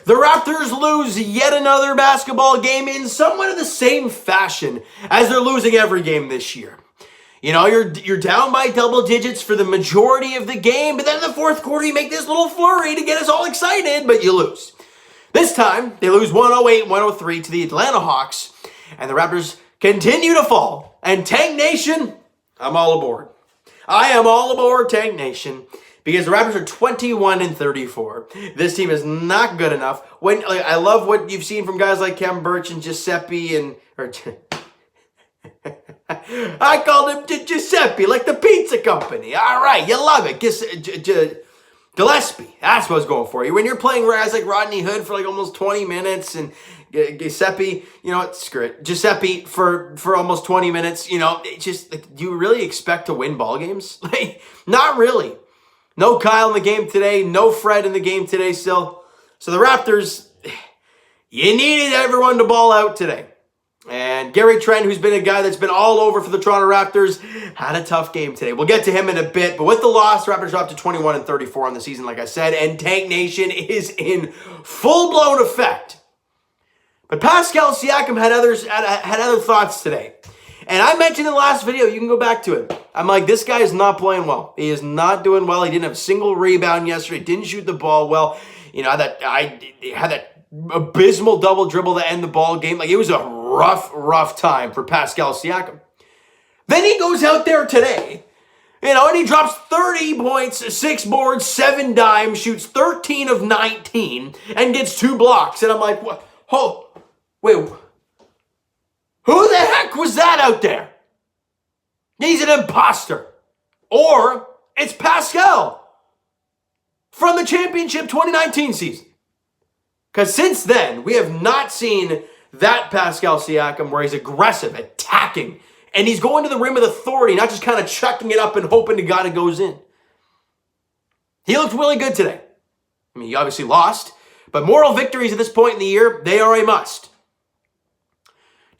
The Raptors lose yet another basketball game in somewhat of the same fashion as they're losing every game this year. You know, you're down by double digits for the majority of the game, but then in the fourth quarter you make this little flurry to get us all excited, but you lose. This time, they lose 108-103 to the Atlanta Hawks, and the Raptors continue to fall. And Tank Nation, I'm all aboard. I am all aboard Tank Nation. Because the Raptors are 21-34. This team is not good enough. I love what you've seen from guys like Khem Birch and Giuseppe I called him Giuseppe, like the pizza company. All right, you love it. Gillespie, that's what I was going for. When you're playing guys like Rodney Hood for like almost 20 minutes and Giuseppe, you know what, screw it. Giuseppe for almost 20 minutes, you know, it just, like, do you really expect to win ball games? Like, not really. No Kyle in the game today. No Fred in the game today still. So the Raptors, you needed everyone to ball out today. And Gary Trent, who's been a guy that's been all over for the Toronto Raptors, had a tough game today. We'll get to him in a bit. But with the loss, the Raptors dropped to 21-34 on the season, like I said. And Tank Nation is in full-blown effect. But Pascal Siakam had other thoughts today. And I mentioned in the last video, you can go back to it. I'm like, this guy is not playing well. He is not doing well. He didn't have a single rebound yesterday. Didn't shoot the ball well. You know, I had that abysmal double dribble to end the ball game. Like, it was a rough time for Pascal Siakam. Then he goes out there today, you know, and he drops 30 points, 6 boards, 7 dimes, shoots 13 of 19, and gets 2 blocks. And I'm like, what? Oh, wait. Who the heck was that out there? He's an imposter. Or it's Pascal from the championship 2019 season. Because since then, we have not seen that Pascal Siakam where he's aggressive, attacking, and he's going to the rim with authority, not just kind of chucking it up and hoping to God it goes in. He looked really good today. I mean, he obviously lost, but moral victories at this point in the year, they are a must.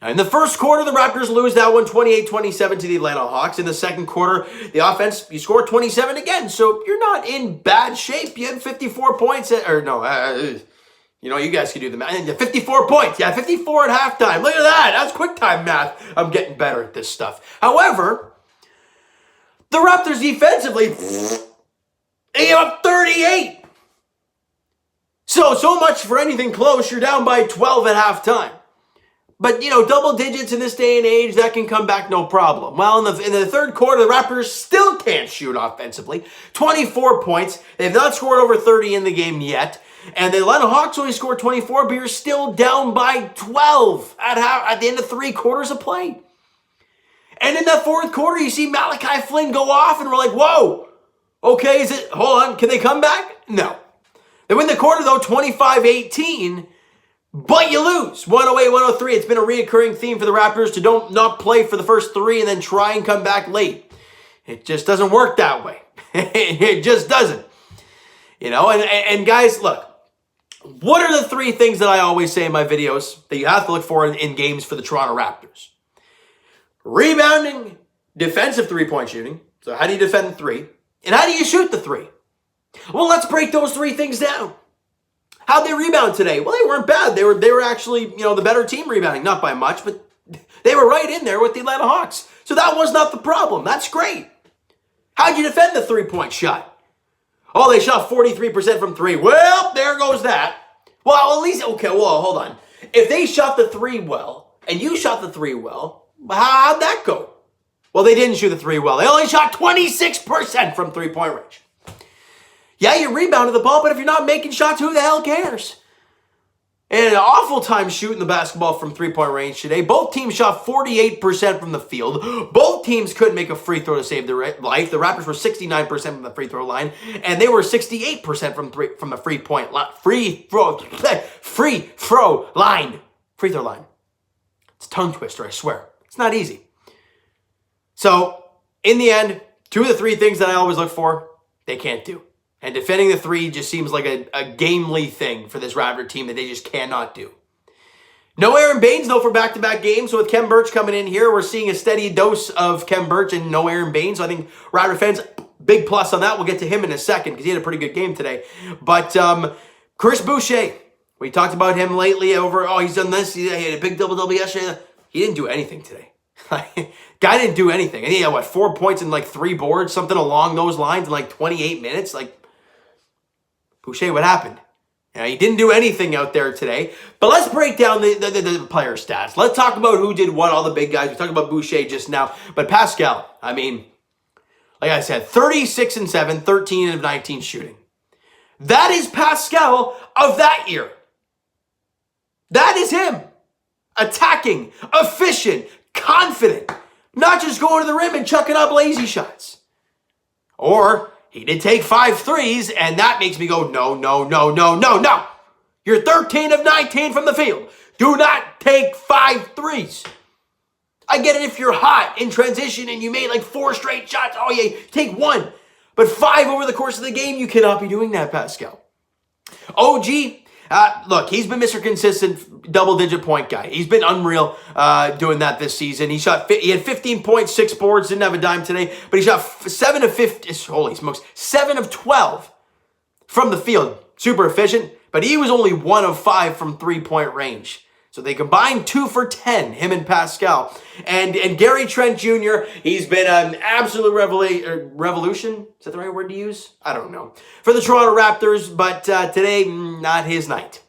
Now, in the first quarter, the Raptors lose that one 28-27 to the Atlanta Hawks. In the second quarter, the offense, you scored 27 again, so you're not in bad shape. You had 54 points, you know, you guys can do the math. 54 points, 54 at halftime. Look at that, that's quick time math. I'm getting better at this stuff. However, the Raptors defensively, they gave up 38. So much for anything close. You're down by 12 at halftime. But, you know, double digits in this day and age, that can come back no problem. Well, in the third quarter, the Raptors still can't shoot offensively. 24 points. They've not scored over 30 in the game yet. And the Atlanta Hawks only scored 24, but you're still down by 12 at the end of 3 quarters of play. And in that fourth quarter, you see Malachi Flynn go off, and we're like, whoa, okay, hold on, can they come back? No. They win the quarter, though, 25-18, but you lose, 108-103. It's been a reoccurring theme for the Raptors to not play for the first 3 and then try and come back late. It just doesn't work that way. It just doesn't. You know, and guys, look, what are the 3 things that I always say in my videos that you have to look for in games for the Toronto Raptors? Rebounding, defensive 3-point shooting. So how do you defend the 3? And how do you shoot the 3? Well, let's break those 3 things down. How'd they rebound today? Well, they weren't bad. They were actually, you know, the better team rebounding. Not by much, but they were right in there with the Atlanta Hawks. So that was not the problem. That's great. How'd you defend the 3-point shot? Oh, they shot 43% from 3. Well, there goes that. Well, at least, okay, well, hold on. If they shot the 3 well, and you shot the 3 well, how'd that go? Well, they didn't shoot the 3 well. They only shot 26% from 3-point range. Yeah, you rebounded the ball, but if you're not making shots, who the hell cares? And an awful time shooting the basketball from 3-point range today. Both teams shot 48% from the field. Both teams couldn't make a free throw to save their life. The Raptors were 69% from the free throw line, and they were 68% from the free throw line. It's a tongue twister, I swear. It's not easy. So, in the end, 2 of the 3 things that I always look for, they can't do. And defending the 3 just seems like a gamely thing for this Raptor team that they just cannot do. No Aaron Baines, though, for back-to-back games. So with Khem Birch coming in here, we're seeing a steady dose of Khem Birch and no Aaron Baines. So I think Raptor fans, big plus on that. We'll get to him in a second because he had a pretty good game today. But Chris Boucher, We talked about him lately he's done this. He had a big double-double yesterday. He didn't do anything today. Guy didn't do anything. And he had, 4 points and 3 boards, something along those lines in 28 minutes? Boucher, what happened? He didn't do anything out there today. But let's break down the player stats. Let's talk about who did what, all the big guys. We talked about Boucher just now. But Pascal, like I said, 36 and 7, 13 of 19 shooting. That is Pascal of that year. That is him. Attacking, efficient, confident. Not just going to the rim and chucking up lazy shots. Or he did take 5 threes, and that makes me go, no. You're 13 of 19 from the field. Do not take 5 threes. I get it if you're hot in transition and you made 4 straight shots. Oh, yeah, take 1. But 5 over the course of the game, you cannot be doing that, Pascal. OG, look, he's been Mr. Consistent, double-digit point guy. He's been unreal doing that this season. He had 15 points, 6 boards, didn't have a dime today, but he shot 7 of 15, holy smokes, 7 of 12 from the field. Super efficient, but he was only 1 of 5 from three-point range. So they combined 2 for 10, him and Pascal. And Gary Trent Jr., he's been an absolute revolution. Is that the right word to use? I don't know. For the Toronto Raptors, but today, not his night.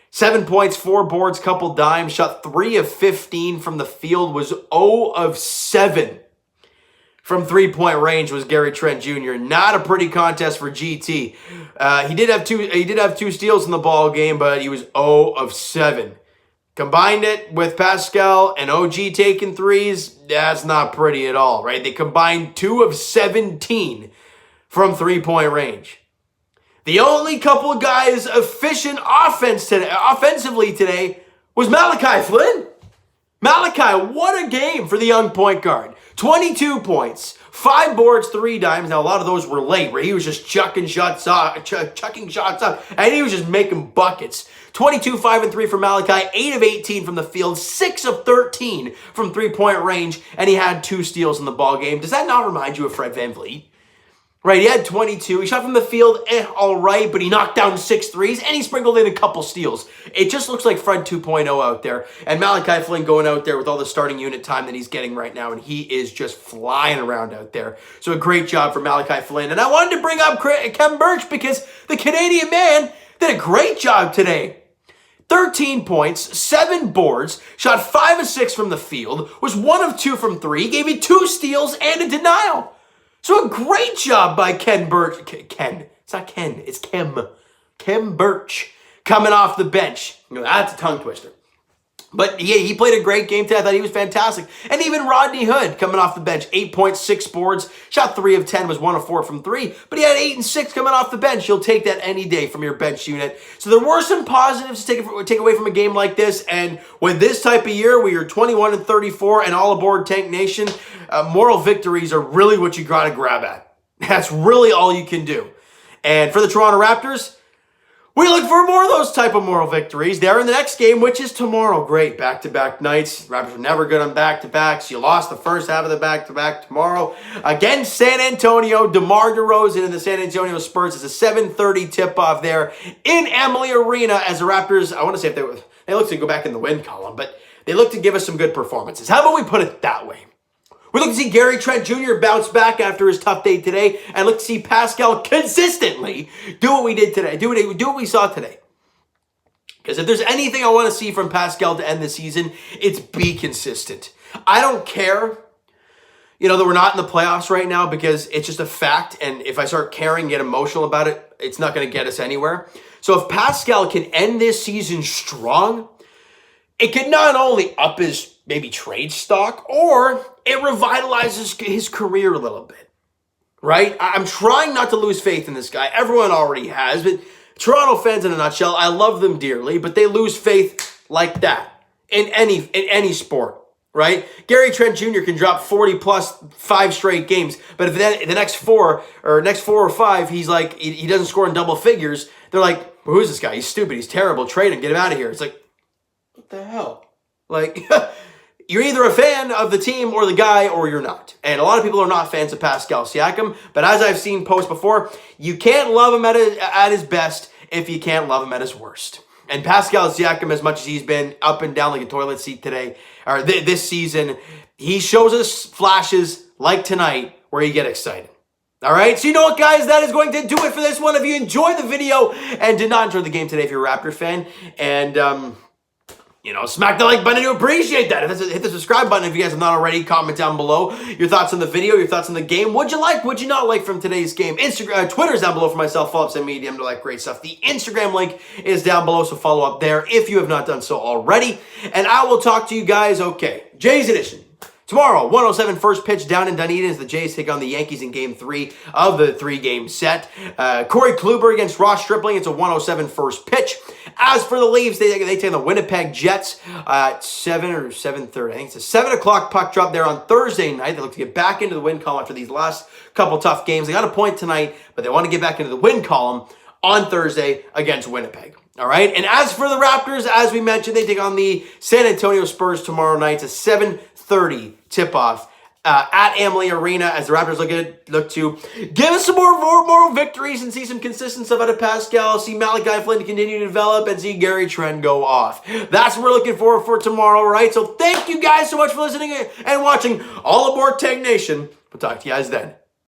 7 points, 4 boards, couple dimes, shot 3 of 15 from the field, was 0 of 7 from three-point range was Gary Trent Jr. Not a pretty contest for GT. He did have 2 steals in the ball game, but he was 0 of 7. Combined it with Pascal and OG taking threes, that's not pretty at all, right? They combined 2 of 17 from three-point range. The only couple of guys efficient offensively today was Malachi Flynn. Malachi, what a game for the young point guard. 22 points, 5 boards, 3 dimes. Now, a lot of those were late, where he was just chucking shots up, and he was just making buckets. 22, 5, and 3 for Malachi, 8 of 18 from the field, 6 of 13 from three-point range, and he had 2 steals in the ball game. Does that not remind you of Fred VanVleet? Right, he had 22. He shot from the field, all right, but he knocked down 6 threes, and he sprinkled in a couple steals. It just looks like Fred 2.0 out there, and Malachi Flynn going out there with all the starting unit time that he's getting right now, and he is just flying around out there. So a great job for Malachi Flynn. And I wanted to bring up Kem Birch because the Canadian man did a great job today. 13 points, 7 boards, shot 5 of 6 from the field, was 1 of 2 from 3, gave you 2 steals and a denial. So a great job by Ken Birch. Ken. It's not Ken. It's Kem. Kem Birch coming off the bench. That's a tongue twister. But yeah, he played a great game today. I thought he was fantastic. And even Rodney Hood coming off the bench. 8 points, 6 boards. Shot 3 of 10, was 1 of 4 from 3. But he had 8 and 6 coming off the bench. You'll take that any day from your bench unit. So there were some positives to take away from a game like this. And with this type of year, where you're 21 and 34 and all aboard Tank Nation, moral victories are really what you got to grab at. That's really all you can do. And for the Toronto Raptors, we look for more of those type of moral victories. They're in the next game, which is tomorrow. Great, back-to-back nights. Raptors are never good on back-to-backs. You lost the first half of the back-to-back tomorrow against San Antonio. Demar DeRozan and the San Antonio Spurs. It's a 7:30 tip-off there in Amalie Arena as the Raptors, I want to say if they look to go back in the win column, but they look to give us some good performances. How about we put it that way? We look to see Gary Trent Jr. bounce back after his tough day today, and look to see Pascal consistently do what we did today, do what we saw today. Because if there's anything I want to see from Pascal to end the season, it's be consistent. I don't care, that we're not in the playoffs right now, because it's just a fact, and if I start caring and get emotional about it, it's not going to get us anywhere. So if Pascal can end this season strong, it could not only up his maybe trade stock, or it revitalizes his career a little bit, right? I'm trying not to lose faith in this guy. Everyone already has, but Toronto fans in a nutshell, I love them dearly, but they lose faith like that in any sport, right? Gary Trent Jr. can drop 40 plus 5 straight games, but if the next 4 or 5, he's like, he doesn't score in double figures, they're like, well, who's this guy? He's stupid. He's terrible. Trade him. Get him out of here. It's like, what the hell? Like, you're either a fan of the team or the guy, or you're not. And a lot of people are not fans of Pascal Siakam. But as I've seen posts before, you can't love him at his best if you can't love him at his worst. And Pascal Siakam, as much as he's been up and down like a toilet seat today, or this season, he shows us flashes like tonight where you get excited. All right, so you know what, guys? That is going to do it for this one. If you enjoyed the video and did not enjoy the game today, if you're a Raptor fan, and smack the like button to appreciate that. Hit the subscribe button if you guys have not already. Comment down below your thoughts on the video, your thoughts on the game. What'd you like? What'd you not like from today's game? Instagram, Twitter's down below for myself. Follow up, send me a DM to like great stuff. The Instagram link is down below, so follow up there if you have not done so already. And I will talk to you guys, Jays edition. Tomorrow, 107 first pitch down in Dunedin as the Jays take on the Yankees in Game 3 of the 3-game set. Corey Kluber against Ross Stripling. It's a 107 first pitch. As for the Leafs, they take on the Winnipeg Jets at 7 or 7:30. I think it's a 7 o'clock puck drop there on Thursday night. They look to get back into the win column after these last couple tough games. They got a point tonight, but they want to get back into the win column on Thursday against Winnipeg. All right, and as for the Raptors, as we mentioned, they take on the San Antonio Spurs tomorrow night. It's a 7:30 tip-off at Amalie Arena as the Raptors look to give us some more victories and see some consistent stuff out of Pascal, see Malachi Flynn continue to develop, and see Gary Trent go off. That's what we're looking for tomorrow, right? So thank you guys so much for listening and watching. All aboard Tank Nation. We'll talk to you guys then.